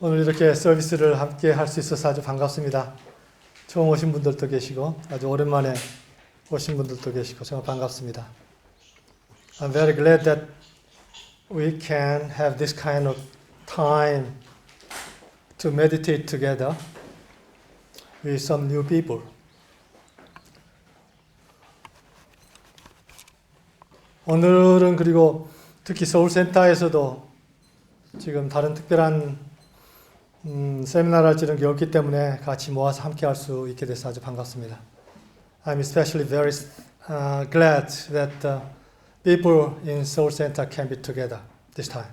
오늘 이렇게 서비스를 함께 할 수 있어서 아주 반갑습니다. 처음 오신 분들도 계시고 아주 오랜만에 오신 분들도 계시고 정말 반갑습니다. I'm very glad that we can have this kind of time to meditate together with some new people. 오늘은 그리고 특히 서울센터에서도 지금 다른 특별한 세미나를 할지는 없기 때문에 같이 모아서 함께 할 수 있게 돼서 아주 반갑습니다. I'm especially very glad that people in Seoul Center can be together this time.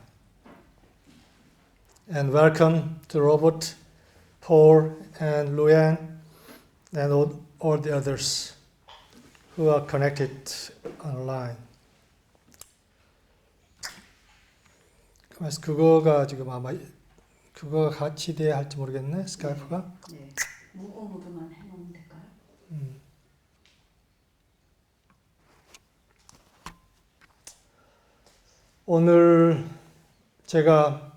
And welcome to Robert, Paul, and Luan, and all the others who are connected online. 그래서 그거가 지금 아마 그거 같이 돼야 할지 모르겠네, 스카이프가. 네. 무고 모드만 해놓으면 될까요? 오늘 제가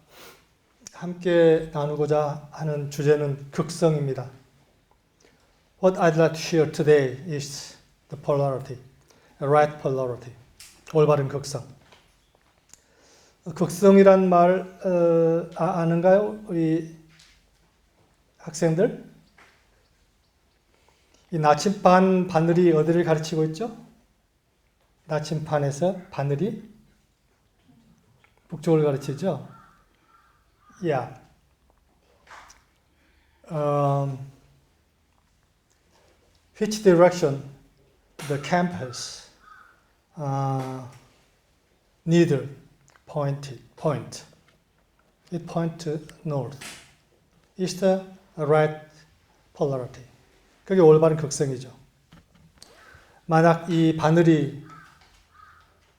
함께 나누고자 하는 주제는 극성입니다. What I'd like to share today is the polarity, the right polarity, 올바른 극성. 극성이란 말 아는가요? 우리 학생들? 이 나침반 바늘이 어디를 가르치고 있죠? 나침반에서 바늘이 북쪽을 가르치죠? Yeah. Which direction the compass needle point. It points to north. It's the right polarity. 그게 올바른 극성이죠. 만약 이 바늘이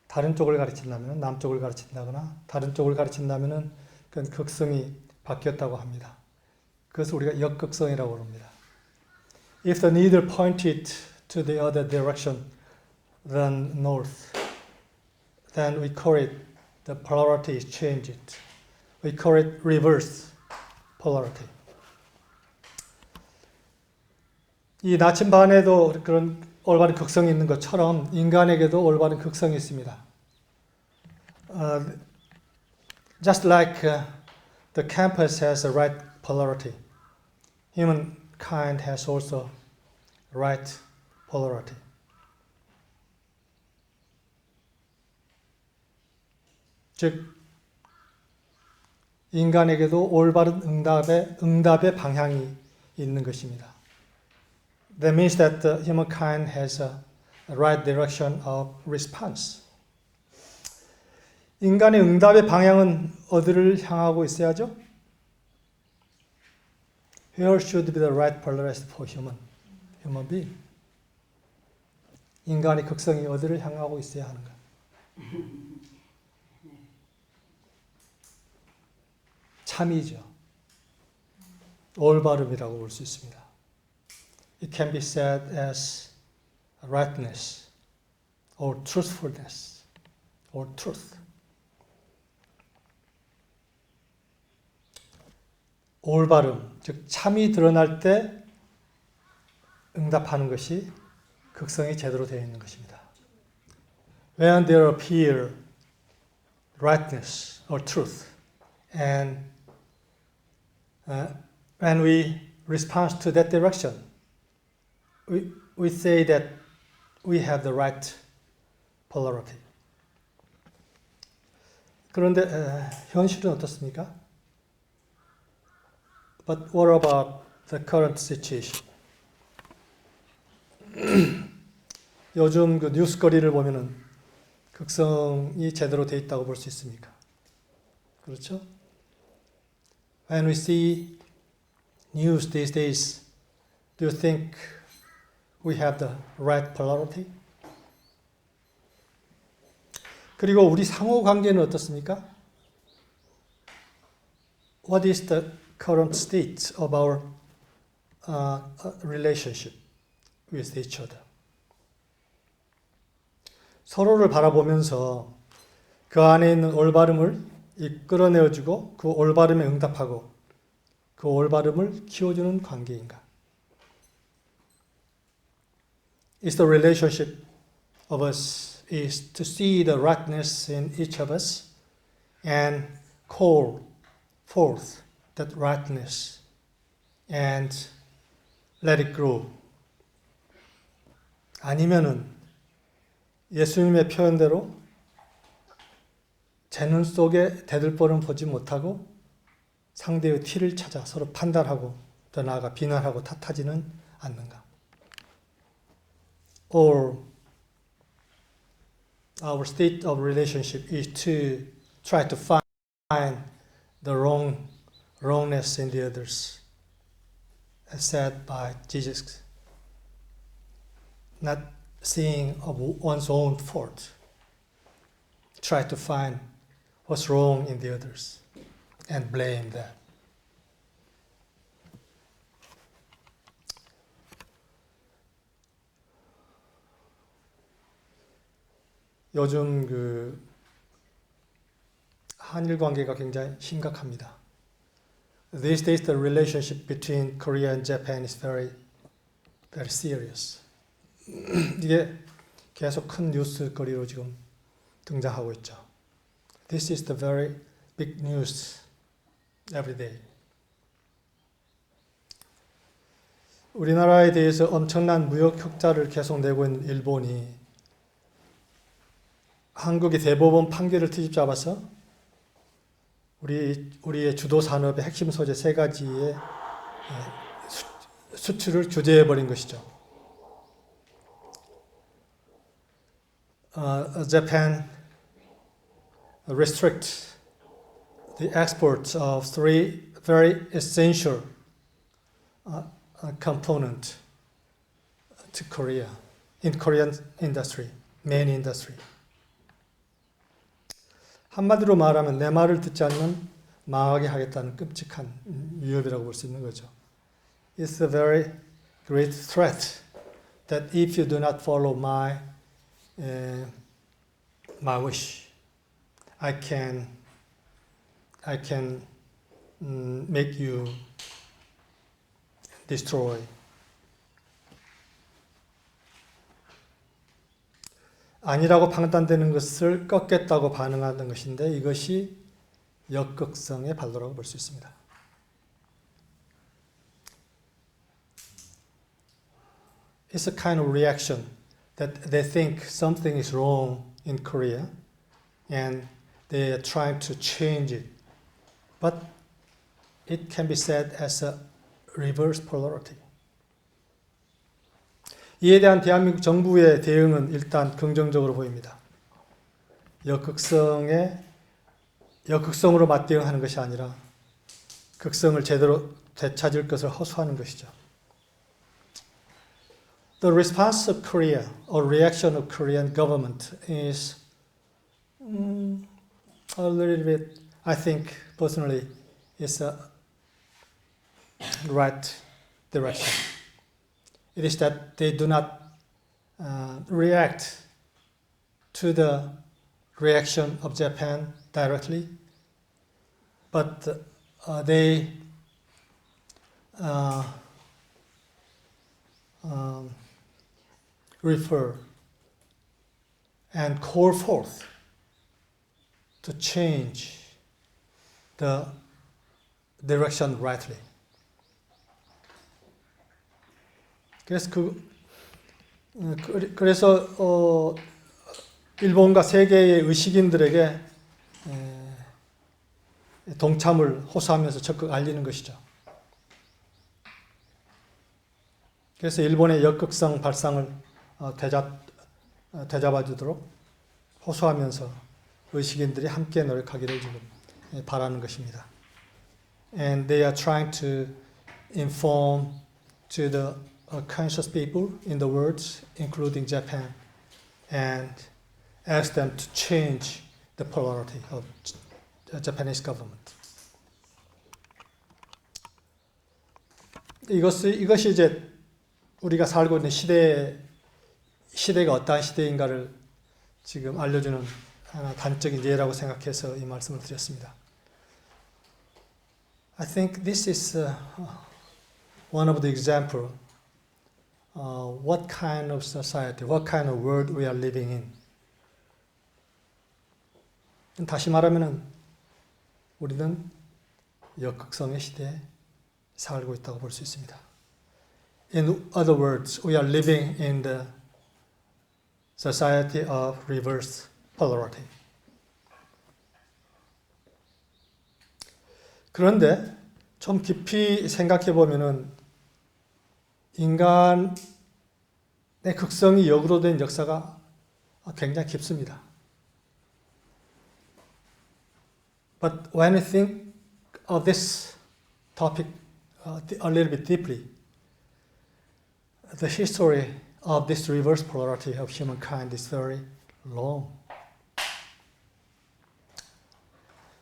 다른 쪽을 가르친다면, 남쪽을 가르친다거나 다른 쪽을 가르친다면 그건 극성이 바뀌었다고 합니다. 그것을 우리가 역극성이라고 부릅니다. If the needle pointed to the other direction than north, then we call it the polarity is changed. We call it reverse polarity. 이 나침반에도 그런 올바른 극성이 있는 것처럼 인간에게도 올바른 극성이 있습니다. Just like the compass has a right polarity, humankind has also right polarity. 즉 인간에게도 올바른 응답의 방향이 있는 것입니다. That means that the humankind has a right direction of response. 인간의 응답의 방향은 어디를 향하고 있어야죠? Where should be the right polarity for human being? 인간의 극성이 어디를 향하고 있어야 하는가? 참이죠. 올바름이라고 볼 수 있습니다. It can be said as rightness or truthfulness or truth. 올바름, 즉 참이 드러날 때 응답하는 것이 극성이 제대로 되어 있는 것입니다. When there appear rightness or truth, and when we respond to that direction, we say that we have the right polarity. 그런데 현실은 어떻습니까? But what about the current situation? 요즘 그 뉴스거리를 보면은 극성이 제대로 돼 있다고 볼 수 있습니까? 그렇죠? When we see news these days, do you think we have the right polarity? 그리고 우리 상호 관계는 어떻습니까? What is the current state of our relationship with each other? 서로를 바라보면서 그 안에 있는 올바름을 이끌어내어주고 그 올바름에 응답하고 그 올바름을 키워주는 관계인가? Is the relationship of us is to see the rightness in each of us and call forth that rightness and let it grow. 아니면은 예수님의 표현대로 제 눈 속에 대들보는 보지 못하고 상대의 티를 찾아 서로 판단하고 더 나아가 비난하고 탓하지는 않는가? Or our state of relationship is to try to find the wrongness in the others, as said by Jesus, not seeing of one's own fault. Try to find what's wrong in the others and blame them. 요즘 그 한일 관계가 굉장히 심각합니다. These days the relationship between Korea and Japan is very serious. 이게 계속 큰 뉴스거리로 지금 등장하고 있죠. This is the very big news every day. 우리나라에 대해서 엄청난 무역 흑자를 계속 내고 있는 일본이 한국의 대법원 판결을 트집잡아서 우리의 주도 산업의 핵심 소재 세 가지의 수출을 규제해 버린 것이죠. Japan restrict the exports of three very essential components to Korea in Korean industry, main industry. 한마디로 말하면 내 말을 듣지 않으면 망하게 하겠다는 끔찍한 위협이라고 볼 수 있는 거죠. It's a very great threat that if you do not follow my wish, I can make you destroy. 아니라고 판단되는 것을 꺾겠다고 반응하는 것인데 이것이 역극성의 발로라고 볼 수 있습니다. It's a kind of reaction that they think something is wrong in Korea and they are trying to change it. But it can be said as a reverse polarity. 이에 대한 대한민국 정부의 대응은 일단 긍정적으로 보입니다. 역극성으로 맞대응하는 것이 아니라 극성을 제대로 되찾을 것을 허수하는 것이죠. The response of Korea or reaction of Korean government is a little bit, I think personally, is a right direction. It is that they do not react to the reaction of Japan directly, but they refer and call forth to change the direction rightly. 그래서 일본과 세계의 의식인들에게 동참을 호소하면서 적극 알리는 것이죠. 그래서 일본의 역극성 발상을 되잡아주도록 호소하면서 의식인들이 함께 노력하기를 지금 바라는 것입니다. And they are trying to inform to the conscious people in the world, including Japan, and ask them to change the polarity of the Japanese government. 이것이 이제 우리가 살고 있는 시대가 어떠한 시대인가를 지금 알려주는 하나 단적인 예라고 생각해서 이 말씀을 드렸습니다. I think this is one of the example what kind of society, what kind of world we are living in. 다시 말하면은 우리는 역극성의 시대에 살고 있다고 볼 수 있습니다. In other words, we are living in the society of reverse polarity. 그런데 좀 깊이 생각해 보면은 인간의 극성이 역으로 된 역사가 굉장히 깊습니다. But when I think of this topic a little bit deeply, the history of this reverse polarity of humankind is very long.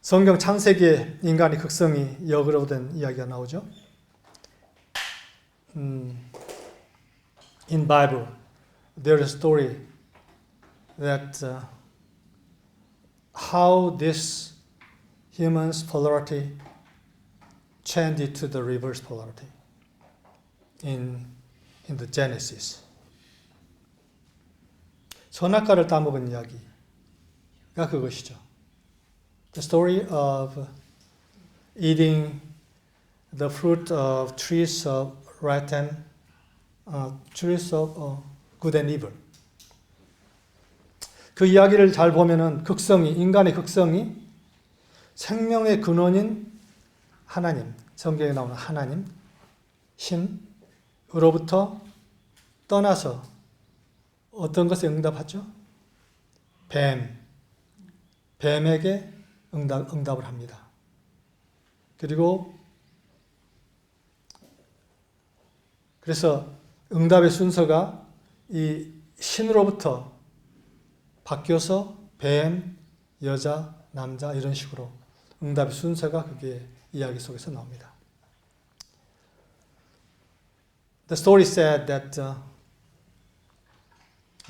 성경 창세기에 인간의 극성이 역으로 된 이야기가 나오죠. In Bible, there is a story that how this human's polarity changed to the reverse polarity in the Genesis. 선악과를 따먹은 이야기가 그것이죠. The story of eating the fruit of trees of right and trees of good and evil. 그 이야기를 잘 보면은 인간의 극성이 생명의 근원인 하나님, 성경에 나오는 하나님, 신으로부터 떠나서 어떤 것에 응답하죠? 뱀에게 응답을 합니다. 그래서 응답의 순서가 이 신으로부터 바뀌어서 뱀, 여자, 남자 이런 식으로 응답의 순서가 그게 이야기 속에서 나옵니다. The story said that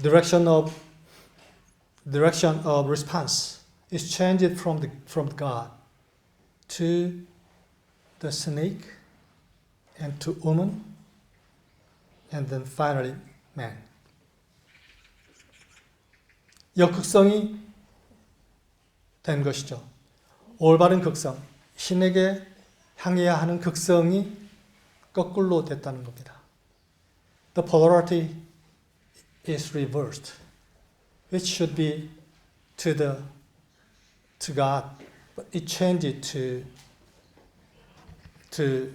direction of response is changed from God to the snake and to woman and then finally man. 역극성이 된 것이죠. 올바른 극성, 신에게 향해야 하는 극성이 거꾸로 됐다는 겁니다. The polarity is reversed, which should be to God, but it changed to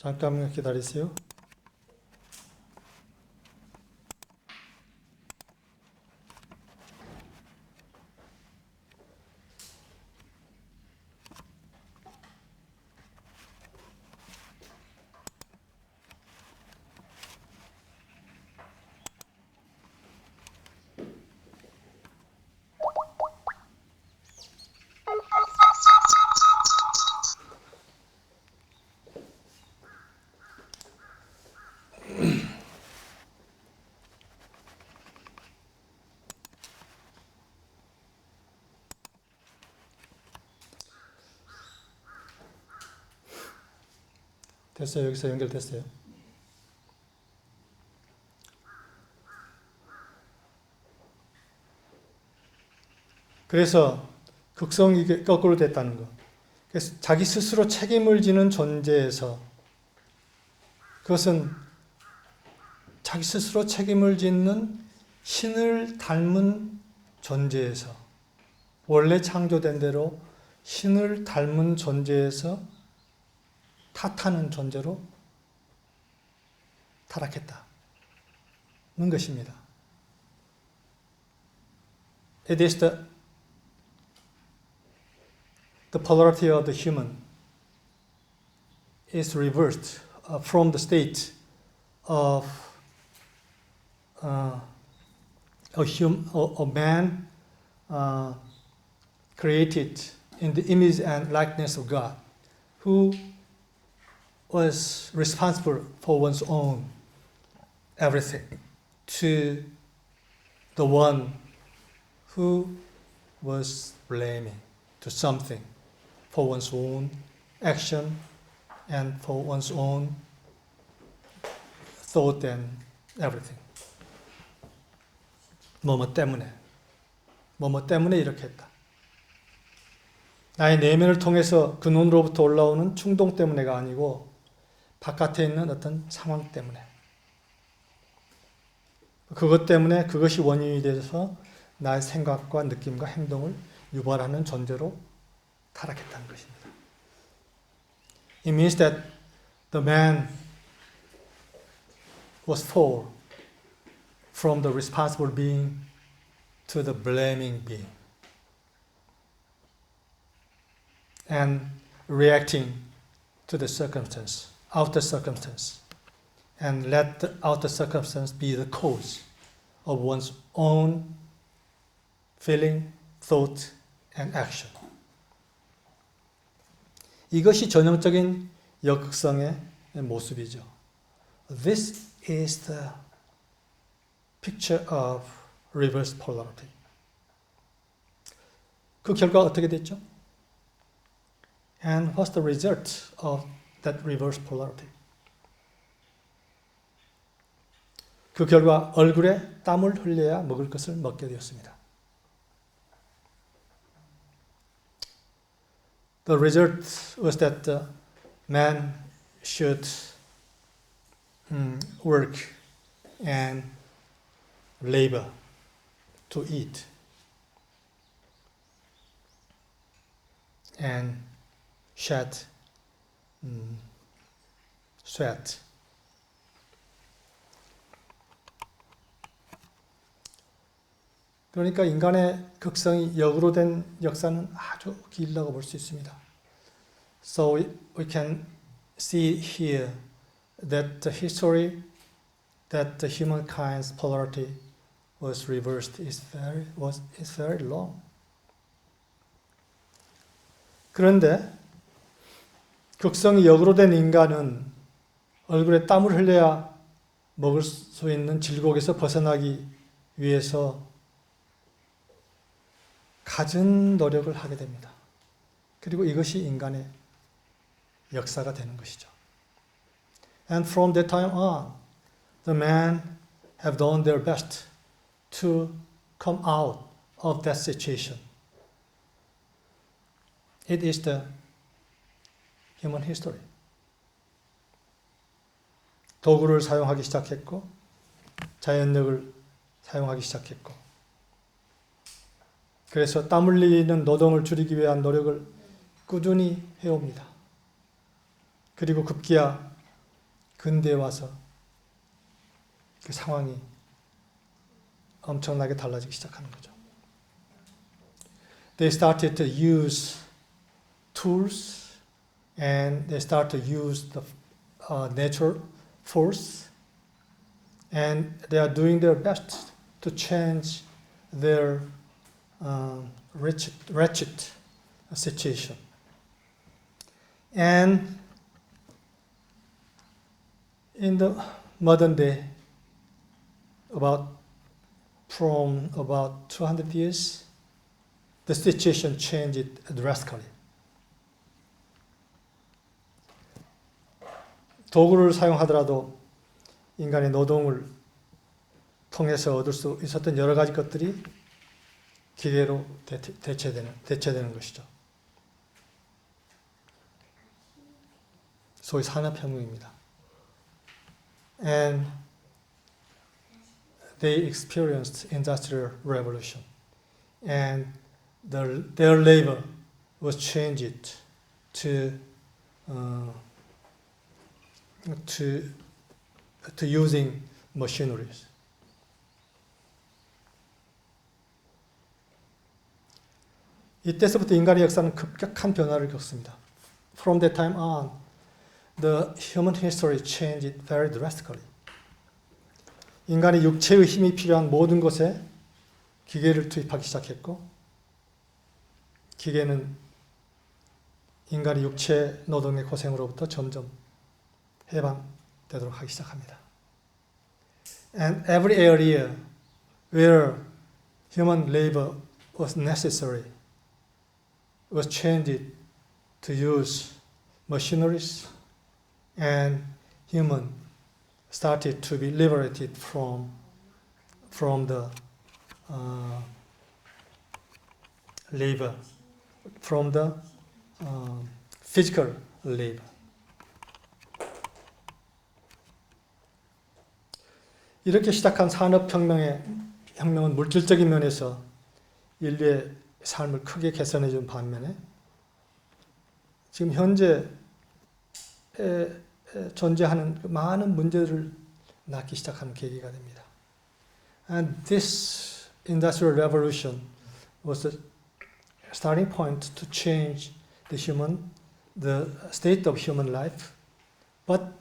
잠깐만 기다리세요. 됐어요. 여기서 연결됐어요. 그래서 극성이 거꾸로 됐다는 거. 그래서 자기 스스로 책임을 지는 존재에서 그것은 자기 스스로 책임을 짓는 신을 닮은 존재에서 원래 창조된 대로 신을 닮은 존재에서 탓하는 존재로 타락했다는 것입니다. It is the the polarity of the human is reversed from the state of a man created in the image and likeness of God, who was responsible for one's own everything, to the one who was blaming to something for one's own action and for one's own thought and everything. 뭐뭐 때문에 이렇게 했다. 나의 내면을 통해서 근원으로부터 올라오는 충동 때문에가 아니고 바깥에 있는 어떤 상황 때문에, 그것 때문에 그것이 원인이 돼서 나의 생각과 느낌과 행동을 유발하는 존재로 타락했다는 것입니다. It means that the man was fall from the responsible being to the blaming being, and reacting to the circumstance, outer circumstance, and let the outer circumstance be the cause of one's own feeling, thought, and action. 이것이 전형적인 역극성의 모습이죠. This is the picture of reverse polarity. 그 결과가 어떻게 됐죠? And what's the result of that reverse polarity? 그 결과 얼굴에 땀을 흘려야 먹을 것을 먹게 되었습니다. The result was that the man should work and labor to eat, and shed sweat. 그러니까 인간의 극성이 역으로 된 역사는 아주 길다고 볼 수 있습니다. So we can see here that the history that the humankind's polarity was reversed is very long. 그런데 극성이 역으로 된 인간은 얼굴에 땀을 흘려야 먹을 수 있는 질곡에서 벗어나기 위해서 갖은 노력을 하게 됩니다. 그리고 이것이 인간의 역사가 되는 것이죠. And from that time on, the men have done their best to come out of that situation. It is the human history. 도구를 사용하기 시작했고, 자연력을 사용하기 시작했고, 그래서 땀 흘리는 노동을 줄이기 위한 노력을 꾸준히 해옵니다. 그리고 급기야 근대에 와서 그 상황이 엄청나게 달라지기 시작하는 거죠. They started to use tools and they start to use the natural force, and they are doing their best to change their wretched situation. And in the modern day, from about 200 years, the situation changed drastically. 도구를 사용하더라도 인간의 노동을 통해서 얻을 수 있었던 여러 가지 것들이 기계로 대체되는 것이죠. 소위 산업혁명입니다. And they experienced industrial revolution, and their labor was changed to using machineries. 이때서부터 인간의 역사는 급격한 변화를 겪습니다. From that time on, the human history changed very drastically. 인간의 육체의 힘이 필요한 모든 것에 기계를 투입하기 시작했고, 기계는 인간의 육체 노동의 고생으로부터 점점 해방되도록 하기 시작합니다. And every area where human labor was necessary was changed to use machineries, and human started to be liberated from the labor, from the physical labor. 이렇게 시작한 혁명은 물질적인 면에서 인류의 삶을 크게 개선해 준 반면에 지금 현재 존재하는 많은 문제들을 낳기 시작하는 계기가 됩니다. And this industrial revolution was the starting point to change the state of human life, but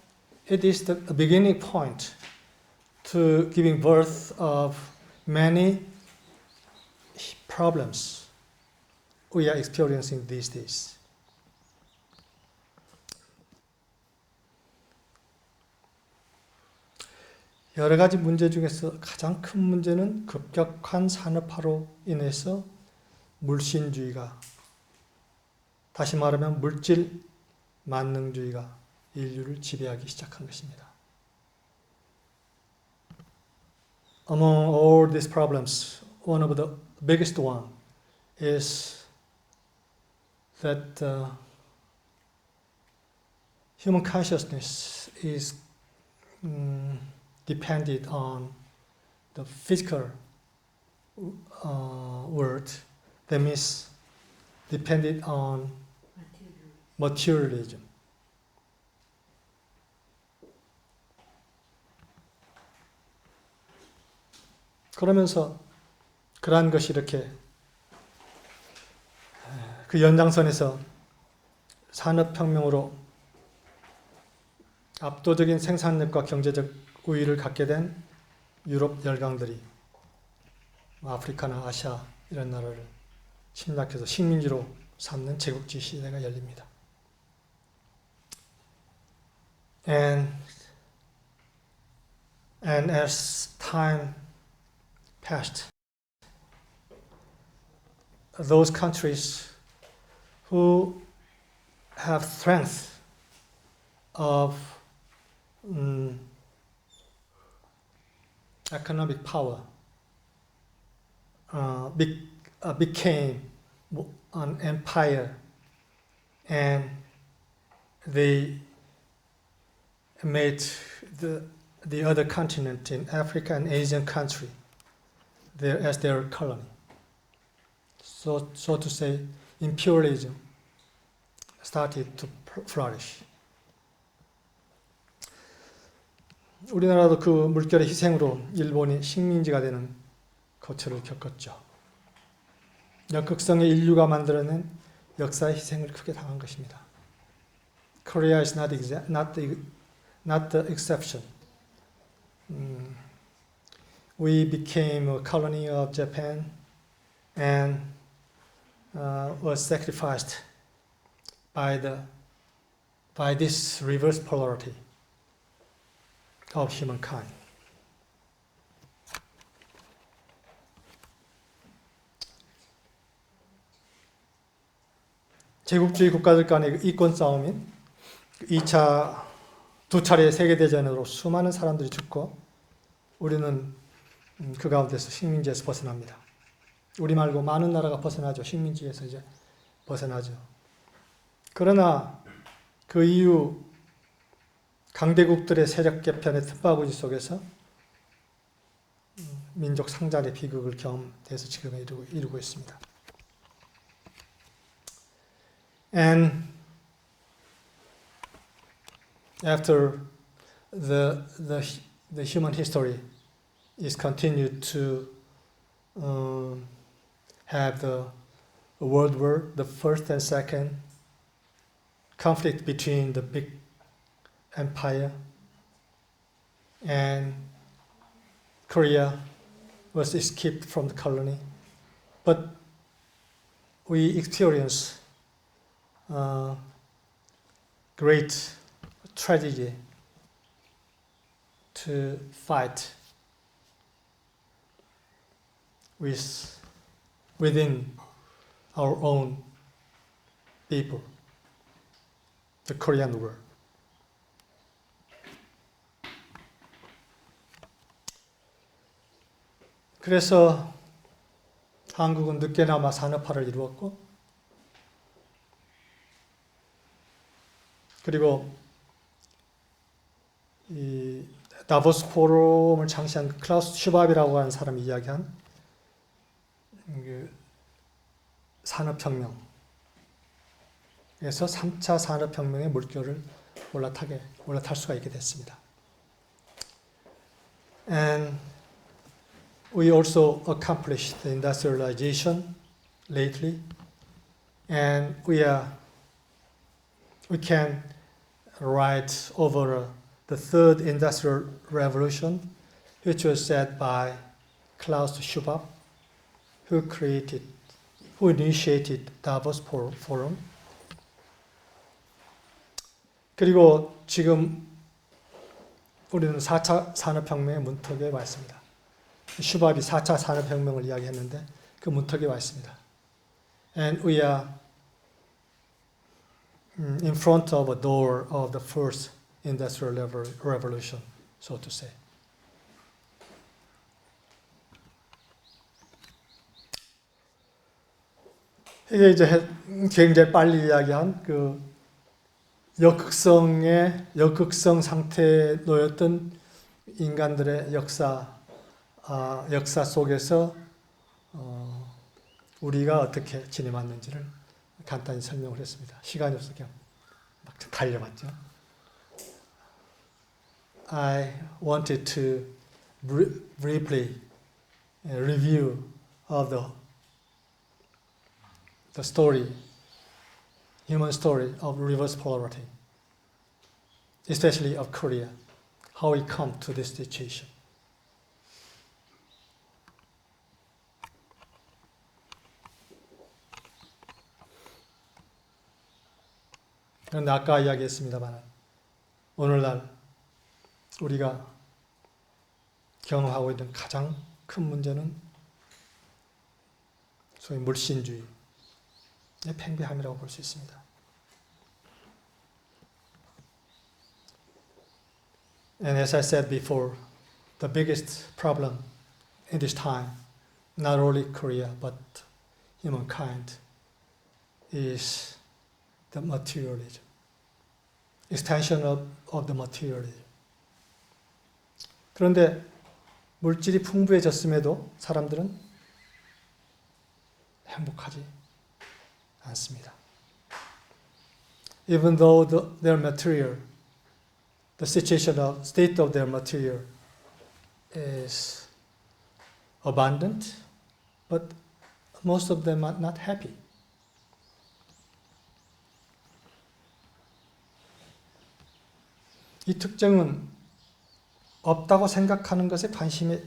it is the beginning point to giving birth of many problems we are experiencing these days. 여러 가지 문제 중에서 가장 큰 문제는 급격한 산업화로 인해서 물신주의가, 다시 말하면 물질 만능주의가 인류를 지배하기 시작한 것입니다. Among all these problems, one of the biggest one is that human consciousness is depended on the physical world, that means depended on materialism. 그러면서 그러한 것이 이렇게 그 연장선에서 산업혁명으로 압도적인 생산력과 경제적 우위를 갖게 된 유럽 열강들이 아프리카나 아시아 이런 나라를 침략해서 식민지로 삼는 제국주의 시대가 열립니다. And as time passed, those countries who have strength of economic power became an empire, and they made the other continent in Africa and Asian country as their colony. So to say, imperialism started to flourish. 우리나라도 그 물결의 희생으로 일본이 식민지가 되는 거처를 겪었죠. 역극성의 인류가 만들어낸 역사의 희생을 크게 당한 것입니다. Korea is not the exception. We became a colony of Japan and was sacrificed by this reverse polarity of humankind. 제국주의 국가들 간의 이권 싸움인 2차 두 차례 세계대전으로 수많은 사람들이 죽고 우리는 그 가운데서 식민지에서 벗어납니다. 우리 말고 많은 나라가 벗어나죠. 식민지에서 이제 벗어나죠. 그러나 그 이후 강대국들의 세력 개편의 틈바구니 속에서 민족 상잔의 비극을 경험해서 지금 이루고 있습니다. And after the human history is continued to have the World War, the first and second, conflict between the big empire, and Korea was escaped from the colony. But we experienced great tragedy to fight within our own people, the Korean War. 그래서 한국은 늦게나마 산업화를 이루었고, 그리고 이 다보스 포럼을 창시한 클라우스 슈밥이라고 하는 사람이 이야기한 그 산업혁명에서 3차 산업혁명의 물결을 올라탈 수가 있게 됐습니다. And we also accomplished the industrialization lately, and we can write over the third industrial revolution, which was said by Klaus Schwab, who initiated Davos Forum. 그리고 지금 우리는 4차 산업혁명의 문턱에 와 있습니다. 슈밥이 4차 산업혁명을 이야기했는데 그 문턱에 와 있습니다. And we are in front of a door of the first industrial revolution, so to say. 이게 이제 굉장히 빨리 이야기한 그 역극성 상태에 놓였던 인간들의 역사 속에서 우리가 어떻게 지내왔는지를 간단히 설명을 했습니다. 시간이 없어서 그냥 막 달려봤죠. I wanted to briefly review of the story, human story of reverse polarity, especially of Korea, how we come to this situation. 그런데 아까 이야기했습니다만 오늘날 우리가 경험하고 있는 가장 큰 문제는 소위 물신주의의 팽배함이라고 볼 수 있습니다. And as I said before, the biggest problem in this time, not only Korea but humankind, is the materialism, extension of the materialism. 그런데 물질이 풍부해졌음에도 사람들은 행복하지 않습니다. Even though their material, the state of their material is abundant, but most of them are not happy. 이 특징은 없다고 생각하는 것에 관심의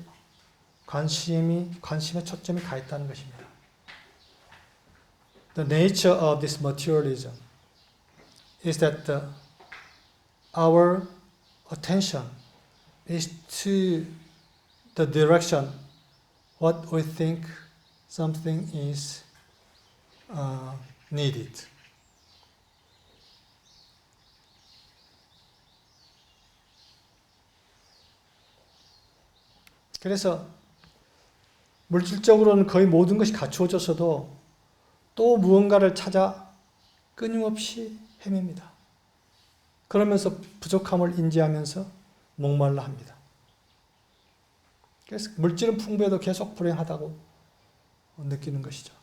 초점이 가 있다는 것입니다. The nature of this materialism is that our attention is to the direction what we think something is needed. 그래서 물질적으로는 거의 모든 것이 갖추어졌어도 또 무언가를 찾아 끊임없이 헤맵니다. 그러면서 부족함을 인지하면서 목말라 합니다. 그래서 물질은 풍부해도 계속 불행하다고 느끼는 것이죠.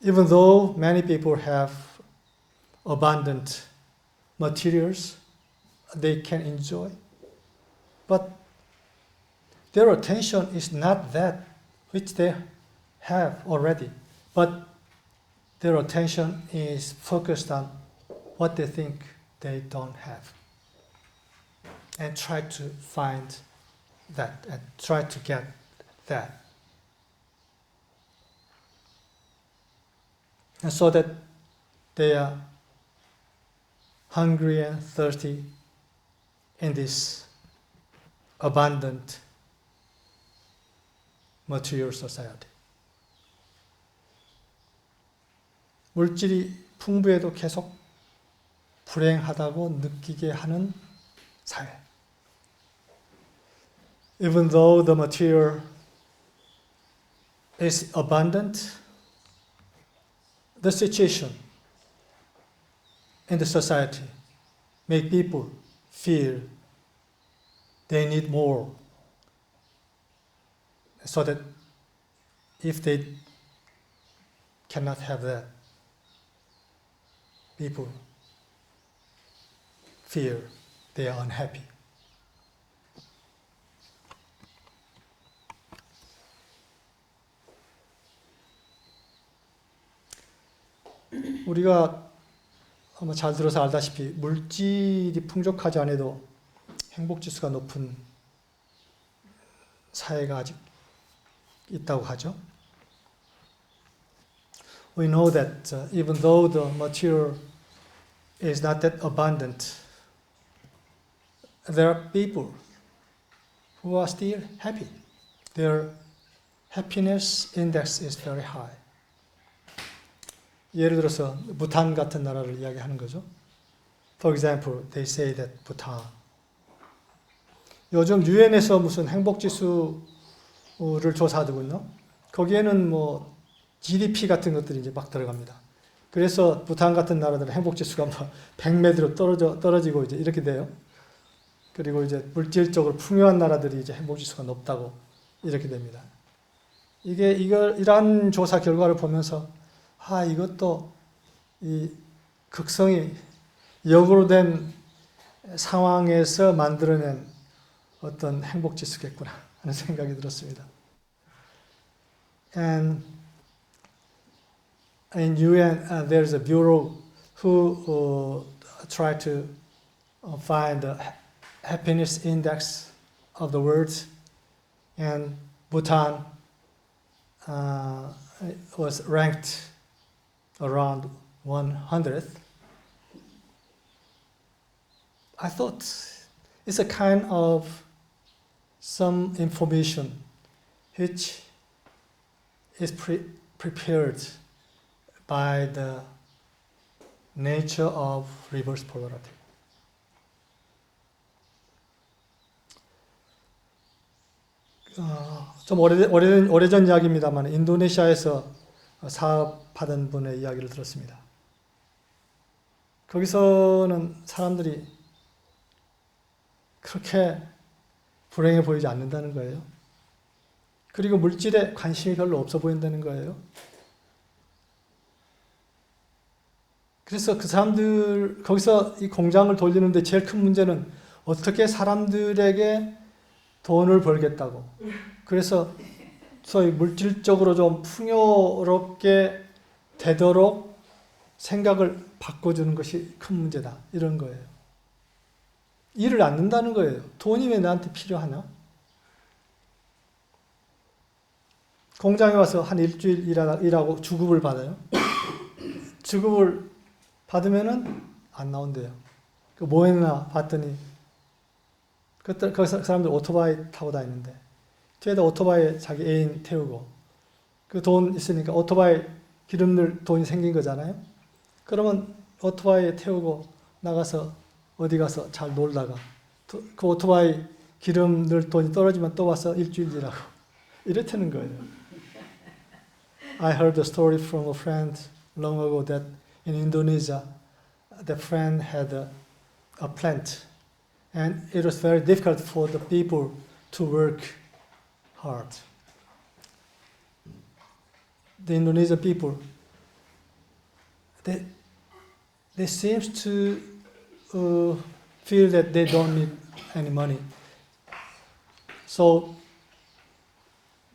Even though many people have abundant materials they can enjoy, but their attention is not that which they have already, but their attention is focused on what they think they don't have. And try to find that and try to get that. And so that they are hungry and thirsty in this abundant material society. 물질이 풍부해도 계속 불행하다고 느끼게 하는 사회. Even though the material is abundant, the situation in the society make people feel they need more, so that if they cannot have that, people feel they are unhappy. 우리가 아마 잘 들어서 알다시피 물질이 풍족하지 않아도 행복지수가 높은 사회가 아직 있다고 하죠. We know that even though the material is not that abundant, there are people who are still happy. Their happiness index is very high. 예를 들어서 부탄 같은 나라를 이야기하는 거죠. For example, they say that Bhutan. 요즘 유엔에서 무슨 행복지수를 조사하더군요. 거기에는 뭐 GDP 같은 것들이 이제 막 들어갑니다. 그래서 부탄 같은 나라들은 행복지수가 막 100매대로 떨어지고 이제 이렇게 돼요. 그리고 이제 물질적으로 풍요한 나라들이 이제 행복지수가 높다고 이렇게 됩니다. 이러한 조사 결과를 보면서 이것도 이 극성이 역으로 된 상황에서 만들어낸 어떤 행복지수겠구나 하는 생각이 들었습니다. And in UN, there's a bureau who try to find the happiness index of the world, and Bhutan was ranked around 100th. I thought it's a kind of some information which is prepared by the nature of reverse polarity. 좀 오래전 이야기입니다만 인도네시아에서 사업하던 분의 이야기를 들었습니다. 거기서는 사람들이 그렇게 불행해 보이지 않는다는 거예요. 그리고 물질에 관심이 별로 없어 보인다는 거예요. 그래서 그 사람들, 거기서 이 공장을 돌리는데 제일 큰 문제는 어떻게 사람들에게 돈을 벌겠다고. 그래서 소위 물질적으로 좀 풍요롭게 되도록 생각을 바꿔주는 것이 큰 문제다. 이런 거예요. 일을 안 는다는 거예요. 돈이 왜 나한테 필요하냐? 공장에 와서 한 일주일 일하고 주급을 받아요. 주급을 받으면은 안 나온대요. 뭐 했나 봤더니 그 사람들 오토바이 타고 다니는데 뒤에다 오토바이에 자기 애인 태우고 그 돈 있으니까 오토바이 기름 넣을 돈이 생긴 거잖아요. 그러면 오토바이에 태우고 나가서 어디 가서 잘 놀다가 그 오토바이 기름 넣을 돈이 떨어지면 또 와서 일주일 일하고 이렇다는 거예요. I heard a story from a friend long ago that in Indonesia, the friend had a plant, and it was very difficult for the people to work hard. The Indonesian people, they seem to feel that they don't need any money. So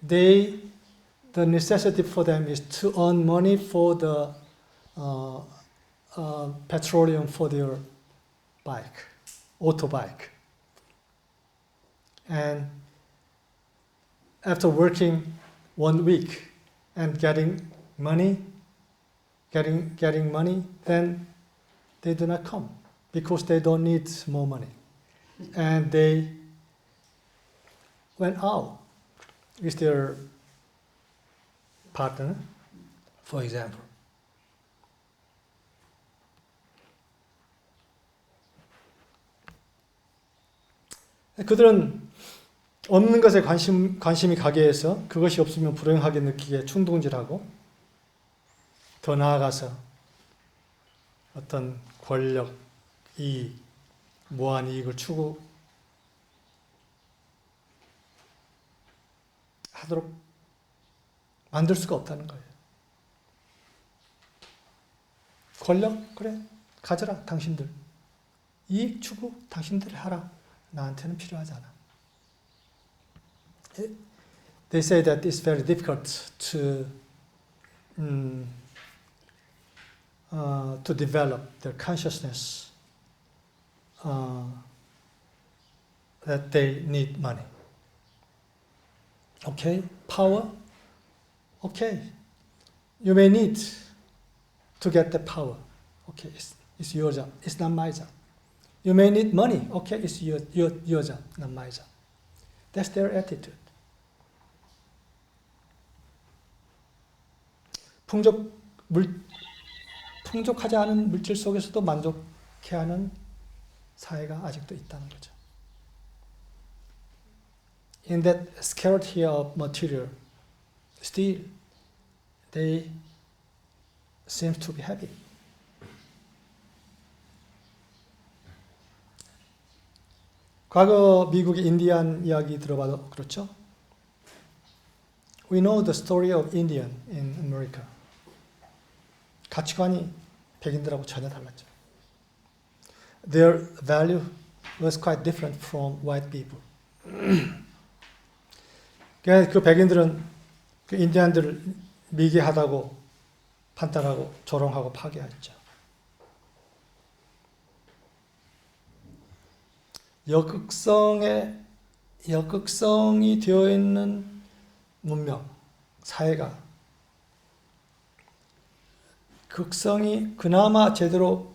the necessity for them is to earn money for the petroleum for their bike, autobike. And after working 1 week and getting money, then they do not come because they don't need more money. And they went out with their partner, for example. 그들은 없는 것에 관심이 가게 해서 그것이 없으면 불행하게 느끼게 충동질하고 더 나아가서 어떤 권력, 이익, 무한 이익을 추구하도록 만들 수가 없다는 거예요. 권력? 그래, 가져라, 당신들. 이익 추구? 당신들이 하라. 나한테는 필요하지 않아. They say that it's very difficult to develop their consciousness that they need money. Okay, power. Okay, you may need to get the power. Okay, it's your job. It's not my job. You may need money. Okay, it's your job, not my job. That's their attitude. 풍족하지 않은 물질 속에서도 만족해하는 사회가 아직도 있다는 거죠. In that scarcity of material, still they seem to be happy. 과거 미국의 인디안 이야기 들어봐도 그렇죠? We know the story of Indian in America. 가치관이 백인들하고 전혀 달랐죠. Their value was quite different from white people. 그 백인들은 그 인디안들을 미개하다고 판단하고 조롱하고 파괴했죠. 역극성이 되어 있는 문명, 사회가 극성이 그나마 제대로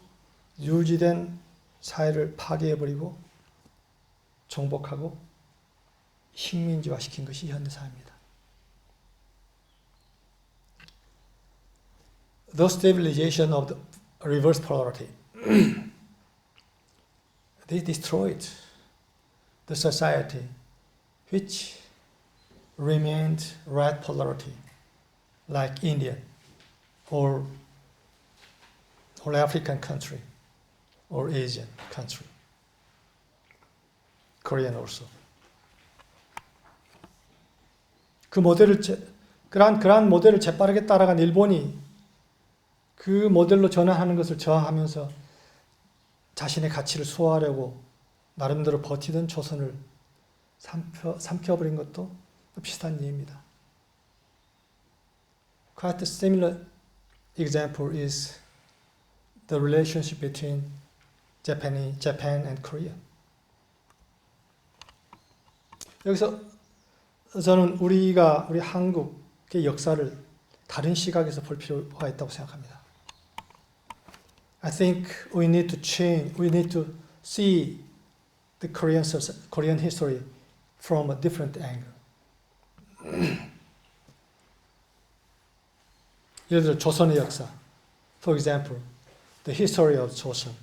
유지된 사회를 파괴해버리고 정복하고 식민지화시킨 것이 현대사회입니다. The stabilization of the reverse polarity. They destroyed the society which remained right polarity, like India or African country or Asian country, Korean also. 그러한 모델을 재빠르게 따라간 일본이 그 모델로 전환하는 것을 저항하면서 자신의 가치를 수호하려고 나름대로 버티던 조선을 삼켜버린 것도 비슷한 예입니다. Quite a similar example is the relationship between Japan and Korea. 여기서 저는 우리 한국의 역사를 다른 시각에서 볼 필요가 있다고 생각합니다. I think we need to change. We need to see the Korean history from a different angle. 예를 들어 조선의 역사. For example, the history of Joseon,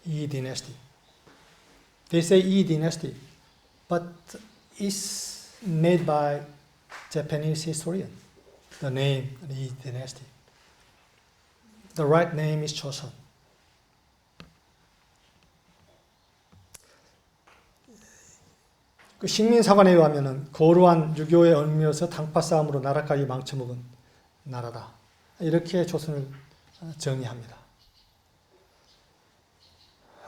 Yi dynasty. They say Yi dynasty, but it's made by Japanese historian. The name Yi dynasty. The right name is Joseon. 그 식민사관에 의하면은 고루한 유교에 얽매여서 당파 싸움으로 나라까지 망쳐먹은 나라다. 이렇게 조선을 정의합니다.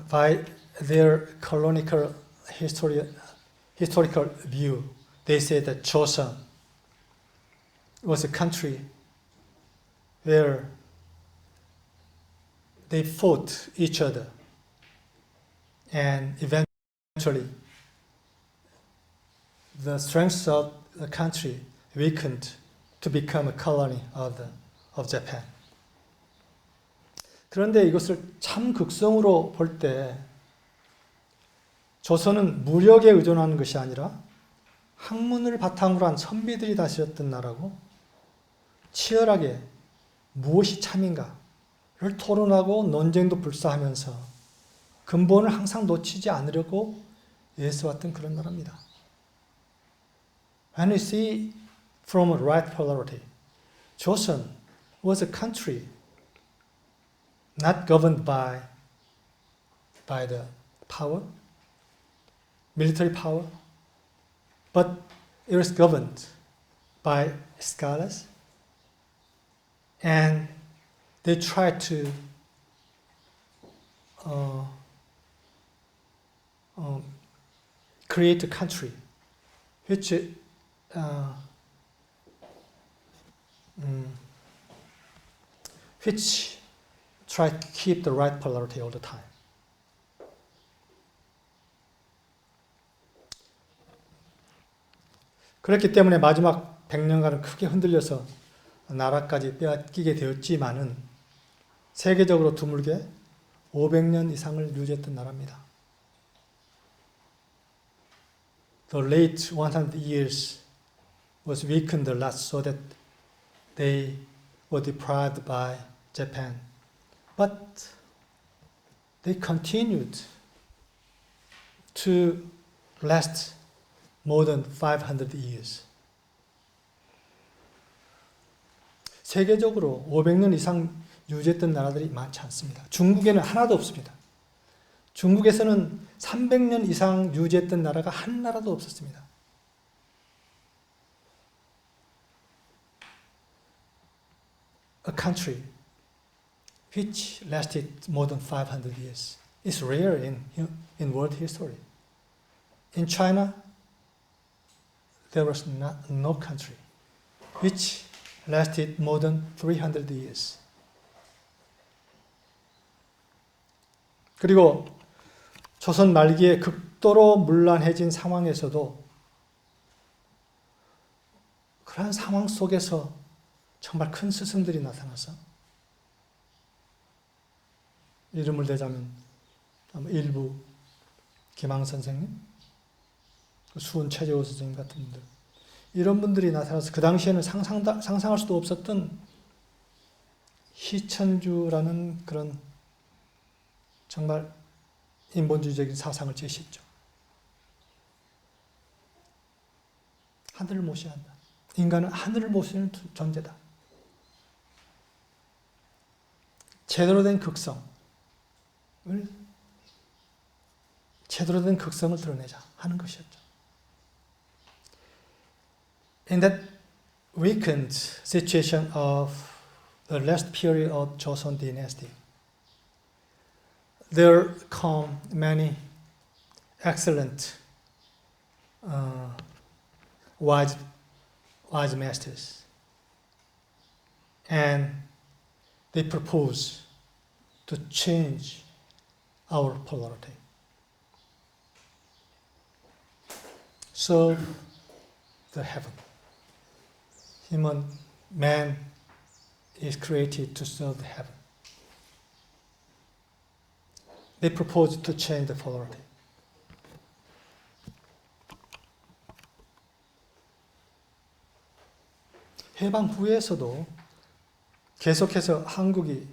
By their colonial historical view, they said that Joseon was a country where they fought each other and eventually the strength of the country weakened to become a colony of Japan. 그런데 이것을 참 극성으로 볼 때 조선은 무력에 의존하는 것이 아니라 학문을 바탕으로 한 선비들이 다스렸던 나라고 치열하게 무엇이 참인가를 토론하고 논쟁도 불사하면서 근본을 항상 놓치지 않으려고 애써왔던 그런 나라입니다. When we see from a right polarity, Joseon was a country not governed by the power, military power, but it was governed by scholars, and they tried to create a country which try to keep the right polarity all the time. 그렇기 때문에 마지막 100년간은 크게 흔들려서 나라까지 빼앗기게 되었지만은 세계적으로 드물게 500년 이상을 유지했던 나라입니다. The late 100 years was weakened a lot so that they were deprived by Japan. But they continued to last more than 500 years. 세계적으로 500년 이상 유지했던 나라들이 많지 않습니다. 중국에는 하나도 없습니다. 중국에서는 300년 이상 유지했던 나라가 한 나라도 없었습니다. A country which lasted more than 500 years is rare in world history. In China, there was no country which lasted more than 300 years. 그리고 조선 말기에 극도로 문란해진 상황에서도 그러한 상황 속에서 정말 큰 스승들이 나타나서 이름을 대자면 일부 김항 선생님, 수은 최재호 선생님 같은 분들, 이런 분들이 나타나서 그 당시에는 상상할 수도 없었던 희천주라는 그런 정말 인본주의적인 사상을 제시했죠. 하늘을 모셔야 한다. 인간은 하늘을 모시는 존재다. 제대로 된 극성을 드러내자 하는 것이었죠. In that weakened situation of the last period of Joseon dynasty, there come many excellent wise masters, and they propose to change our polarity. Serve the heaven. Man is created to serve the heaven. They propose to change the polarity. 해방 후에서도 계속해서 한국이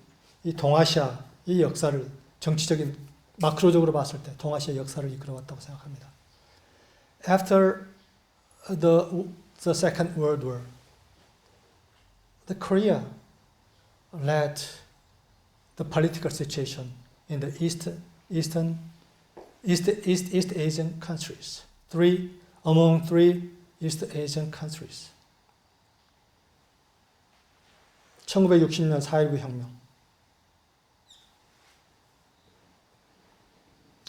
이 동아시아 이 역사를 정치적인 마크로적으로 봤을 때 동아시아 역사를 이끌어왔다고 생각합니다. After the Second World War, the Korea led the political situation in the East Asian countries. Among three East Asian countries. 1960년 4.19 혁명.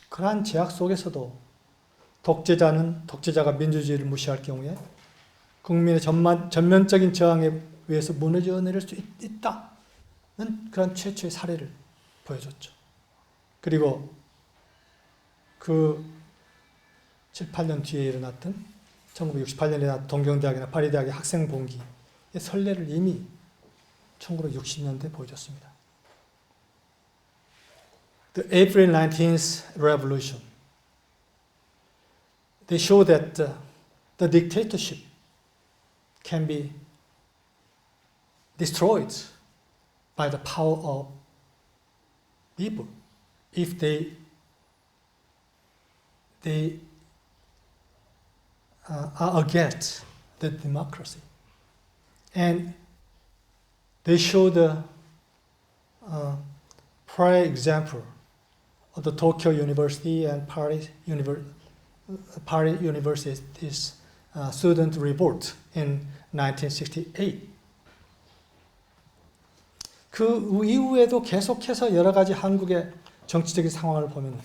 그러한 제약 속에서도 독재자가 민주주의를 무시할 경우에 국민의 전면적인 저항에 의해서 무너져 내릴 수 있다는 그런 최초의 사례를 보여줬죠. 그리고 그 7, 8년 뒤에 일어났던 1968년에 일어났던 동경대학이나 파리대학의 학생 봉기의 선례를 이미 1960년대에 보여줬습니다. The April 19th Revolution. They show that the dictatorship can be destroyed by the power of people if they are against the democracy. And they show the prior example of the Tokyo University and Paris University's student revolt in 1968. 그 이후에도 계속해서 여러 가지 한국의 정치적인 상황을 보면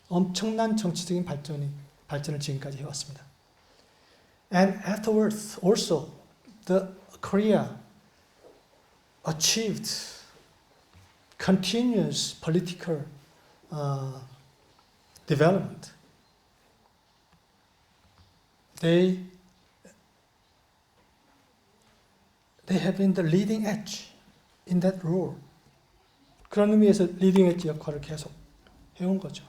엄청난 정치적인 발전을 지금까지 해왔습니다. And afterwards, also, the Korea achieved continuous political development. They have been the leading edge in that role. 그런 의미에서 리딩 엣지 역할을 계속 해온 거죠.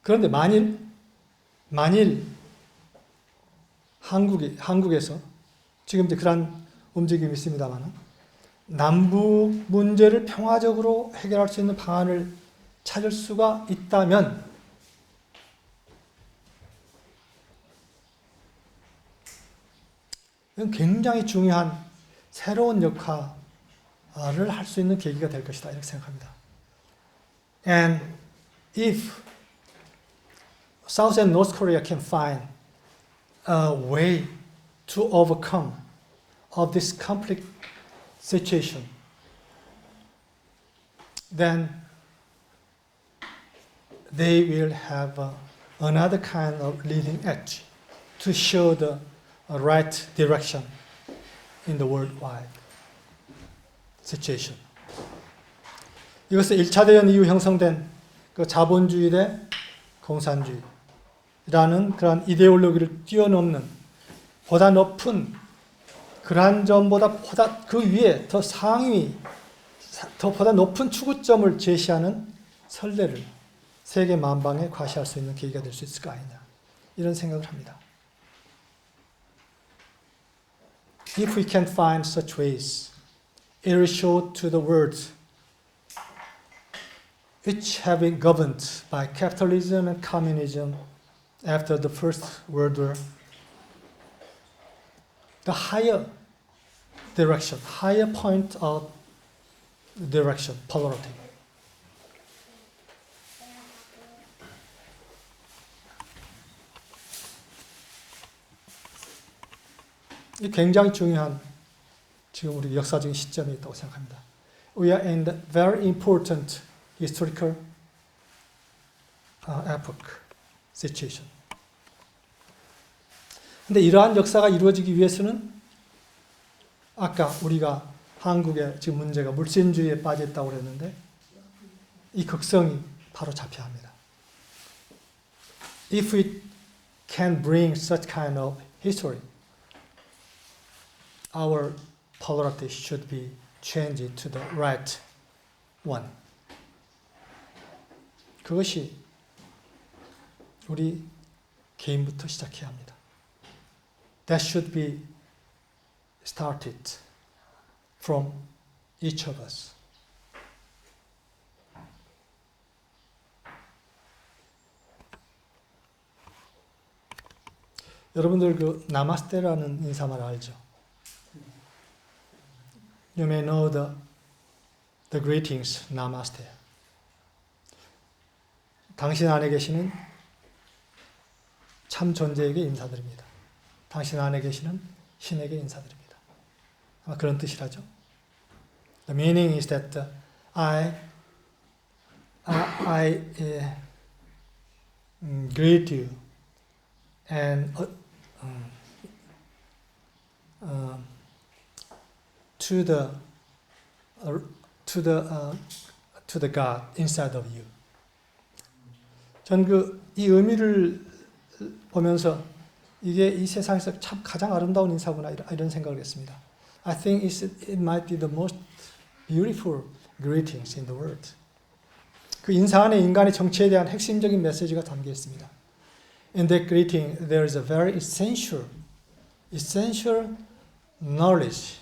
그런데 만일 한국에서 지금 이제 그런 움직임이 있습니다만 남북 문제를 평화적으로 해결할 수 있는 방안을 찾을 수가 있다면 이건 굉장히 중요한 새로운 역할을 할 수 있는 계기가 될 것이다 이렇게 생각합니다. And if South and North Korea can find a way to overcome of this conflict situation, then they will have another kind of leading edge to show the right direction in the worldwide situation. 이것은 1차 대전 이후 형성된 그 자본주의 대 공산주의라는 그러한 이데올로기를 뛰어넘는 보다 높은 그러한 점보다 그 위에 더 상위, 더 보다 높은 추구점을 제시하는 선례를 세계 만방에 과시할 수 있는 계기가 될 수 있을 거 아니냐 이런 생각을 합니다. If we can find such ways, it will show to the world which have been governed by capitalism and communism after the First World War, the higher direction, higher point of direction, polarity. 이 굉장히 중요한 지금 우리 역사적인 시점이 있다고 생각합니다. We are in the very important historical epoch situation. 근데 이러한 역사가 이루어지기 위해서는 아까 우리가 한국의 지금 문제가 물신주의에 빠져 있다고 그랬는데 이 극성이 바로 잡혀야 합니다. If we can bring such kind of history, our polarity should be changed to the right one. 그것이 우리 개인부터 시작해야 합니다. That should be started from each of us. 여러분들 그 나마스테라는 인사말 알죠? You may know the greetings, Namaste. 당신 안에 계시는 참 존재에게 인사드립니다. 당신 안에 계시는 신에게 인사드립니다. 아마 그런 뜻이라죠. The meaning is that I I greet you and to the to the God inside of you. 전 이 의미를 보면서 이게 이 세상에서 참 가장 아름다운 인사구나 이런 생각을 했습니다. I think it might be the most beautiful greetings in the world. 그 인사 안에 인간의 정체에 대한 핵심적인 메시지가 담겨 있습니다. In that greeting, there is a very essential knowledge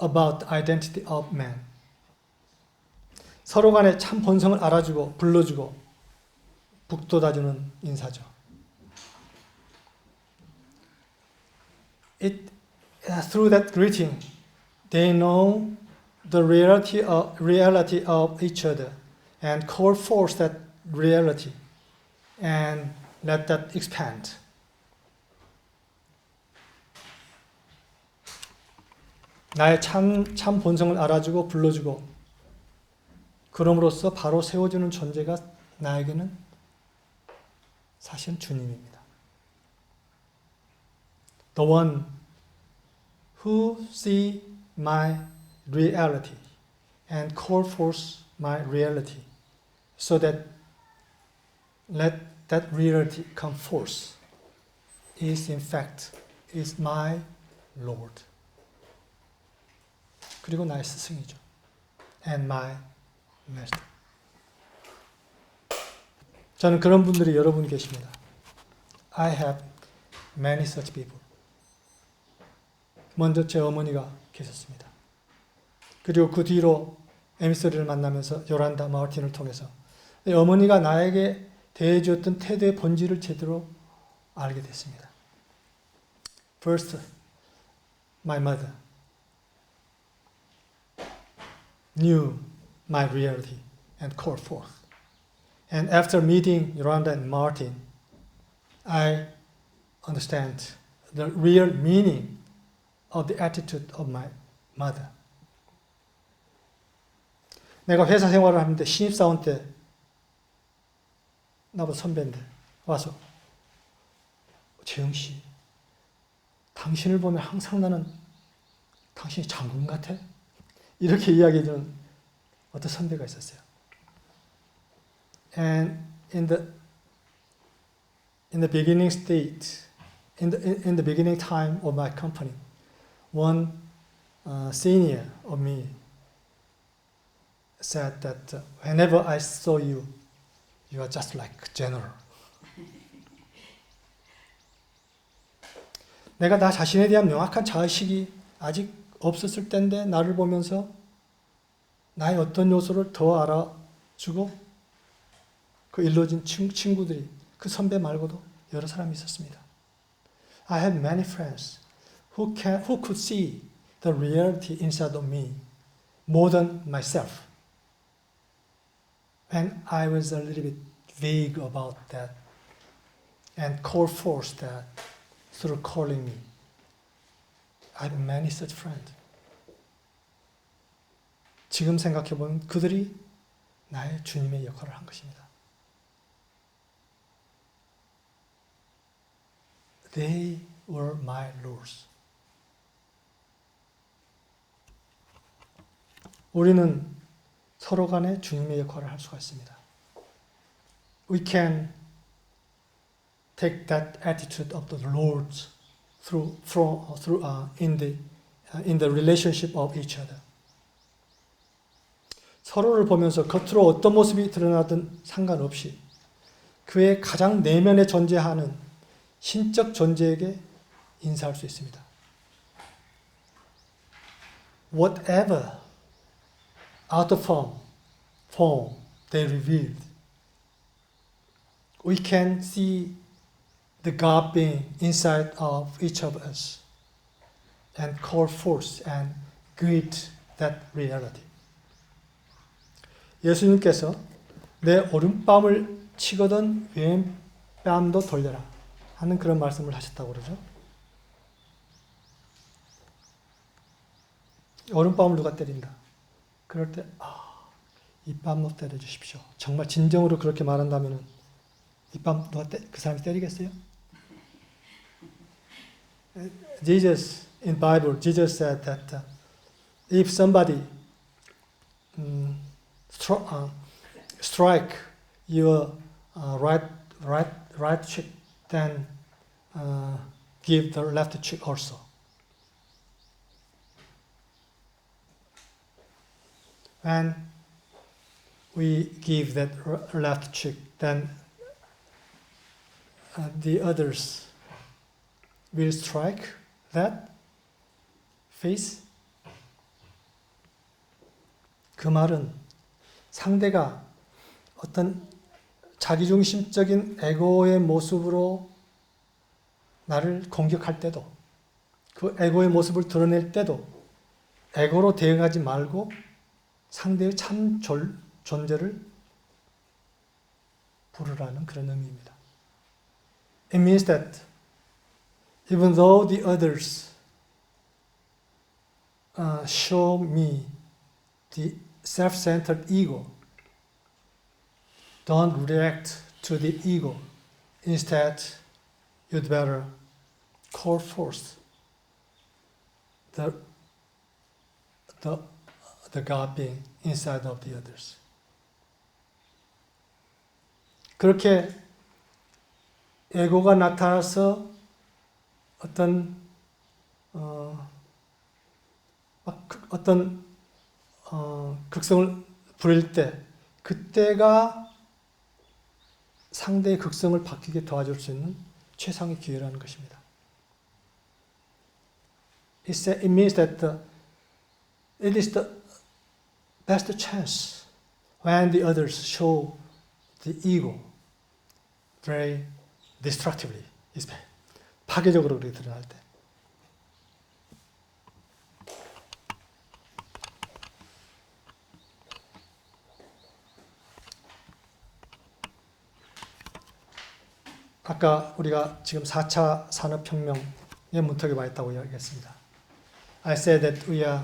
about the identity of man. 서로 간에 참 본성을 알아주고 불러주고 북돋아주는 인사죠. Through that greeting, they know the reality of each other and call forth that reality and let that expand. 나의 참 본성을 알아주고 불러주고 그럼으로써 바로 세워주는 존재가 나에게는 사실은 주님입니다. The one who see my reality and call forth my reality so that let that reality come forth is in fact is my Lord. 그리고 나의 스승이죠. And my master. 저는 그런 분들이 여러분 계십니다. I have many such people. 먼저 제 어머니가 계셨습니다. 그리고 그 뒤로 에미소리를 만나면서 요란다 마르틴을 통해서 어머니가 나에게 대해주었던 태도의 본질을 제대로 알게 됐습니다. First, my mother knew my reality and called forth. And after meeting Yolanda and Martin, I understand the real meaning of the attitude of my mother. 내가 회사 생활을 하는데 신입사원 때 나보다 선배인데 와서 재영 씨, 당신을 보면 항상 나는 당신이 장군 같아? 이렇게 이야기해주는 어떤 선배가 있었어요. And in the beginning state, in the beginning time of my company, one senior of me said that whenever I saw you, you are just like a general. 내가 나 자신에 대한 명확한 자의식이 아직 없었을 때인데 나를 보면서 나의 어떤 요소를 더 알아주고 그 일러진 친구들이 그 선배 말고도 여러 사람이 있었습니다. I had many friends who could see the reality inside of me more than myself. When I was a little bit vague about that and called forth that through calling me. I have many such friends. 지금 생각해보면 그들이 나의 주님의 역할을 한 것입니다. They were my lords. 우리는 서로 간에 주님의 역할을 할 수가 있습니다. We can take that attitude of the Lord in the relationship of each other. 서로를 보면서 겉으로 어떤 모습이 드러나든 상관없이 그의 가장 내면에 존재하는 신적 존재에게 인사할 수 있습니다. Whatever outer form they revealed, we can see the God being inside of each of us and call forth and greet that reality. 예수님께서 내 오른뺨을 치거든 왼뺨도 돌려라 하는 그런 말씀을 하셨다고 그러죠. 오른뺨을 누가 때린다. 그럴 때 입밤로 때려주십시오. 정말 진정으로 그렇게 말한다면 입밤 그 사람이 때리겠어요? Jesus in Bible, Jesus said that if somebody strike your right cheek, then give the left cheek also. When we give that left cheek, then the others will strike that face. 그 말은 상대가 어떤 자기중심적인 에고의 모습으로 나를 공격할 때도, 그 에고의 모습을 드러낼 때도 에고로 대응하지 말고 상대의 참 존재를 부르라는 그런 의미입니다. It means that even though the others show me the self-centered ego, don't react to the ego. Instead, you'd better call forth the God being inside of the others. 그렇게 에고가 나타나서 극성을 부릴 때, 그때가 상대의 극성을 바뀌게 도와줄 수 있는 최상의 기회라는 것입니다. It means that it is the best chance when the others show the ego very destructively, 파괴적으로 그렇게 드러날 때. 아까 우리가 지금 4차 산업혁명의 문턱에 와 있다고 이야기했습니다. I said that we are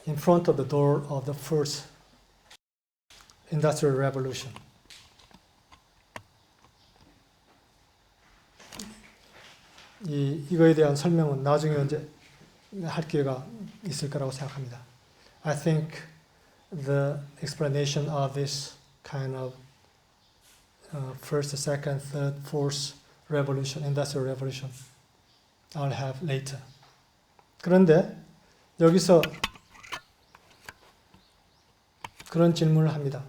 in front of the door of the first industrial revolution. 이거에 대한 설명은 나중에 언제 할 기회가 있을 거라고 생각합니다. I think the explanation of this kind of first, second, third, fourth revolution, industrial revolution, I'll have later. 그런데 여기서 그런 질문을 합니다.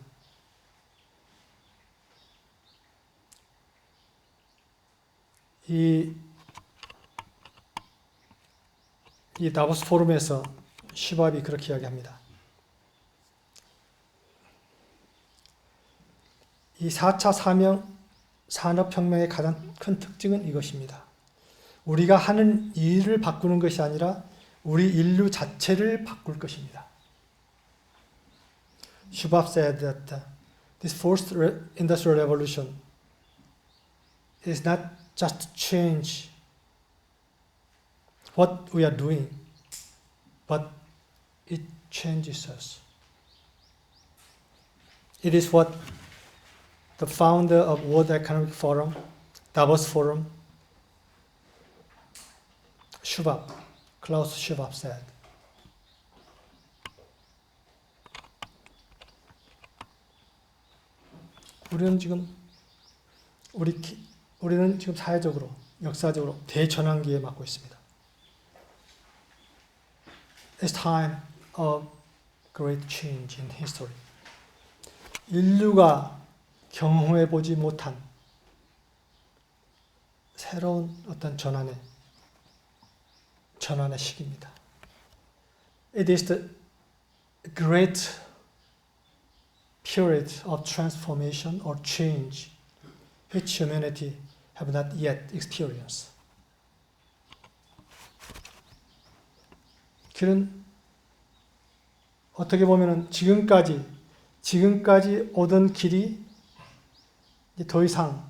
이 다보스 포럼에서 슈밥이 그렇게 이야기합니다. 이 4차 산업혁명의 가장 큰 특징은 이것입니다. 우리가 하는 일을 바꾸는 것이 아니라 우리 인류 자체를 바꿀 것입니다. 슈밥 said that this fourth industrial revolution is not just to change what we are doing, but it changes us. It is what the founder of World Economic Forum, Davos Forum, Klaus Schwab said. 우리는 지금 사회적으로, 역사적으로 대전환기에 맞고 있습니다. It's time of great change in history. 인류가 경험해보지 못한 새로운 어떤 전환의 시기입니다. It is the great period of transformation or change which humanity have not yet experienced. 길은 어떻게 보면은 지금까지 오던 길이 더 이상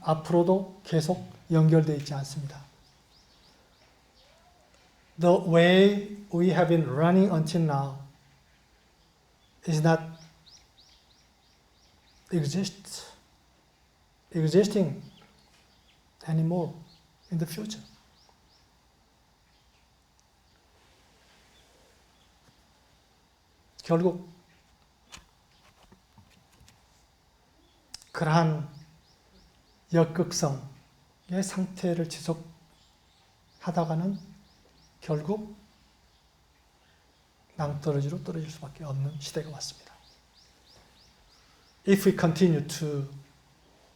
앞으로도 계속 연결되어 있지 않습니다. The way we have been running until now is not existing anymore in the future. 결국 그러한 역극성의 상태를 지속하다가는 결국 낭떠러지로 떨어질 수밖에 없는 시대가 왔습니다. If we continue to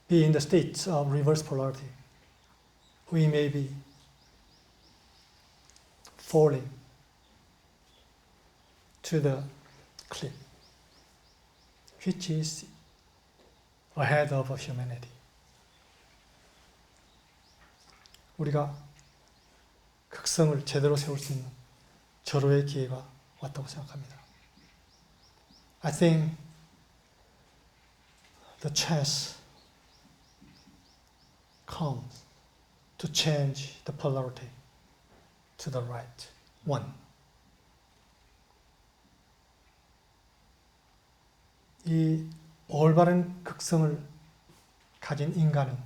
be in the state of reverse polarity, we may be falling to the cliff, which is ahead of humanity. 우리가 극성을 제대로 세울 수 있는 절호의 기회가 왔다고 생각합니다. I think the chance comes to change the polarity to the right one. 이 올바른 극성을 가진 인간은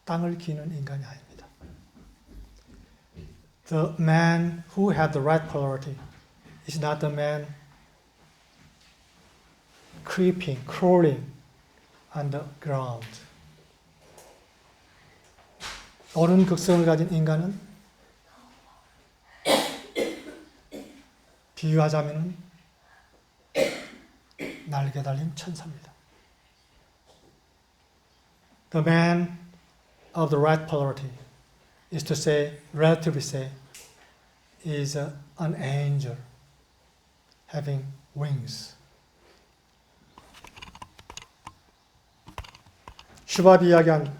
땅을 기는 인간이 아닙니다. The man who had the right polarity is not the man creeping, crawling on the ground. 옳은 극성을 가진 인간은 비유하자면 날개 달린 천사입니다. The man of the right polarity is to say, relatively say, is an angel having wings. 슈밥이 이야기한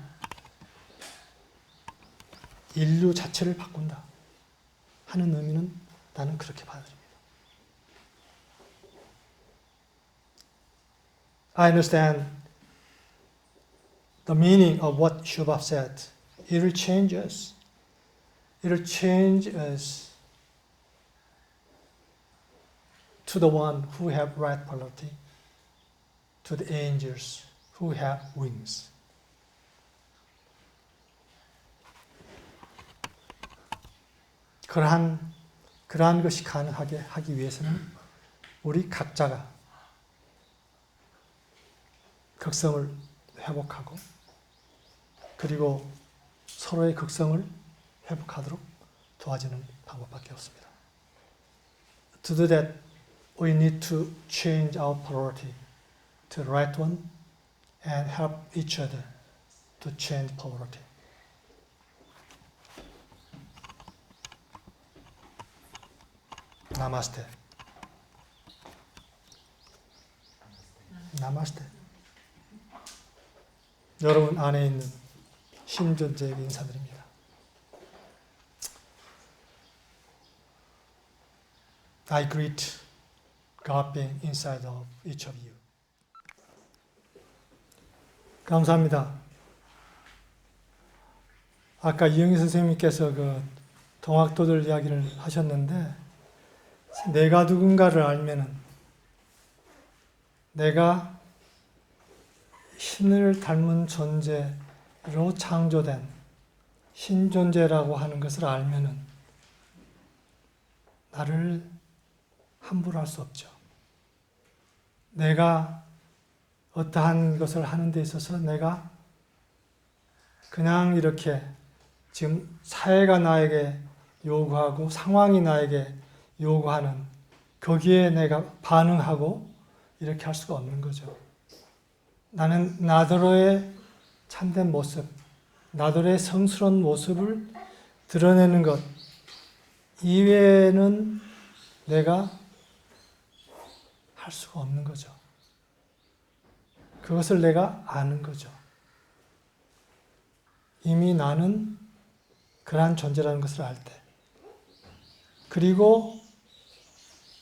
인류 자체를 바꾼다 하는 의미는 나는 그렇게 받아들입니다. I understand the meaning of what Shubham said. It will change us. It will change us to the one who have right polarity, to the angels who have wings. 그러한 것이 가능하게 하기 위해서는 우리 각자가 극성을 회복하고 그리고 서로의 극성을 회복하도록 도와주는 방법밖에 없습니다. To do that, we need to change our polarity to the right one and help each other to change polarity. 나마스테. 나마스테. 여러분 안에 있는 신존재에게 인사드립니다. I greet God being inside of each of you. 감사합니다. 아까 이영희 선생님께서 그 동학도들 이야기를 하셨는데 내가 누군가를 알면은 내가 신을 닮은 존재로 창조된 신존재라고 하는 것을 알면은 나를 함부로 할 수 없죠. 내가 어떠한 것을 하는 데 있어서 내가 그냥 이렇게 지금 사회가 나에게 요구하고 상황이 나에게 요구하는 거기에 내가 반응하고 이렇게 할 수가 없는 거죠. 나는 나더러의 참된 모습, 나더러의 성스러운 모습을 드러내는 것 이외에는 내가 할 수가 없는 거죠. 그것을 내가 아는 거죠. 이미 나는 그러한 존재라는 것을 알 때. 그리고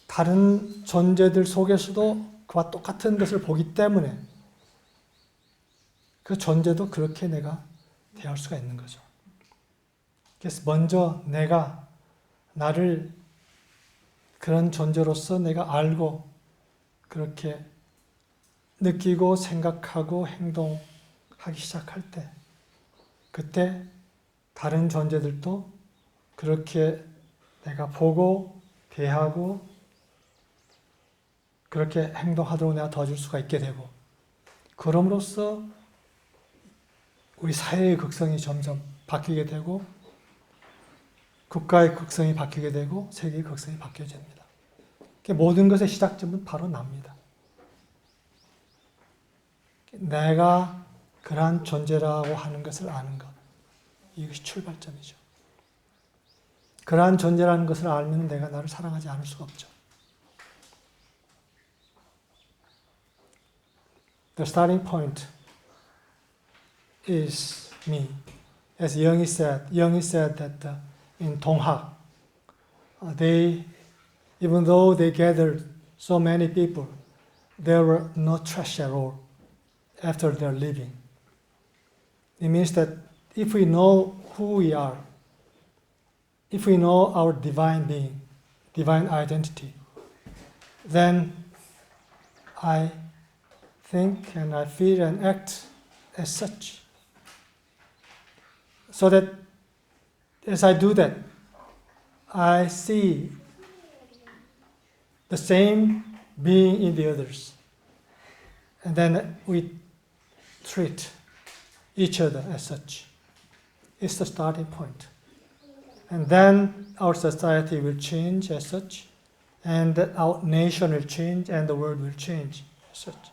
다른 존재들 속에서도 그와 똑같은 것을 보기 때문에 그 존재도 그렇게 내가 대할 수가 있는 거죠. 그래서 먼저 내가 나를 그런 존재로서 내가 알고 그렇게 느끼고 생각하고 행동하기 시작할 때 그때 다른 존재들도 그렇게 내가 보고 대하고 그렇게 행동하도록 내가 도와줄 수가 있게 되고 그럼으로써 우리 사회의 극성이 점점 바뀌게 되고 국가의 극성이 바뀌게 되고 세계의 극성이 바뀌어집니다. 모든 것의 시작점은 바로 납니다. 내가 그러한 존재라고 하는 것을 아는 것. 이것이 출발점이죠. 그러한 존재라는 것을 알면 내가 나를 사랑하지 않을 수가 없죠. The starting point is me. As Young said that in Donghak, even though they gathered so many people, there were no trash at all after their leaving. It means that if we know who we are, if we know our divine being, divine identity, then I think and I feel and act as such. So that as I do that, I see the same being in the others. And then we treat each other as such. It's the starting point. And then our society will change as such, and our nation will change, and the world will change as such.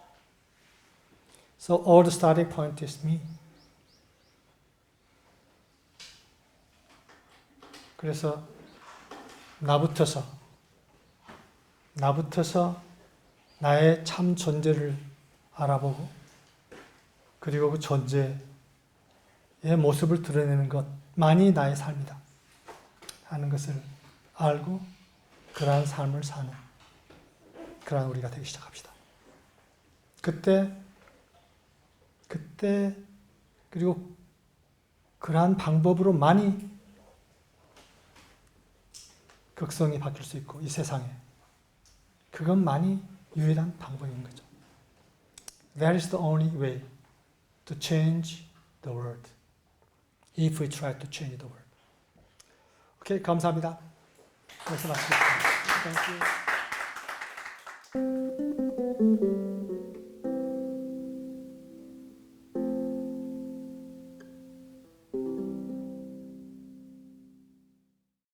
So all the starting point is me. 그래서 나부터서 나의 참 존재를 알아보고 그리고 그 존재의 모습을 드러내는 것만이 나의 삶이다 하는 것을 알고 그러한 삶을 사는 그러한 우리가 되기 시작합시다. 그때 그리고 그러한 방법으로만이 극성이 바뀔 수 있고 이 세상에 그것만이 유일한 방법인 거죠. That is the only way to change the world. If we try to change the world. 오케이, 감사합니다. 여기서 마치겠습니다. Thank you.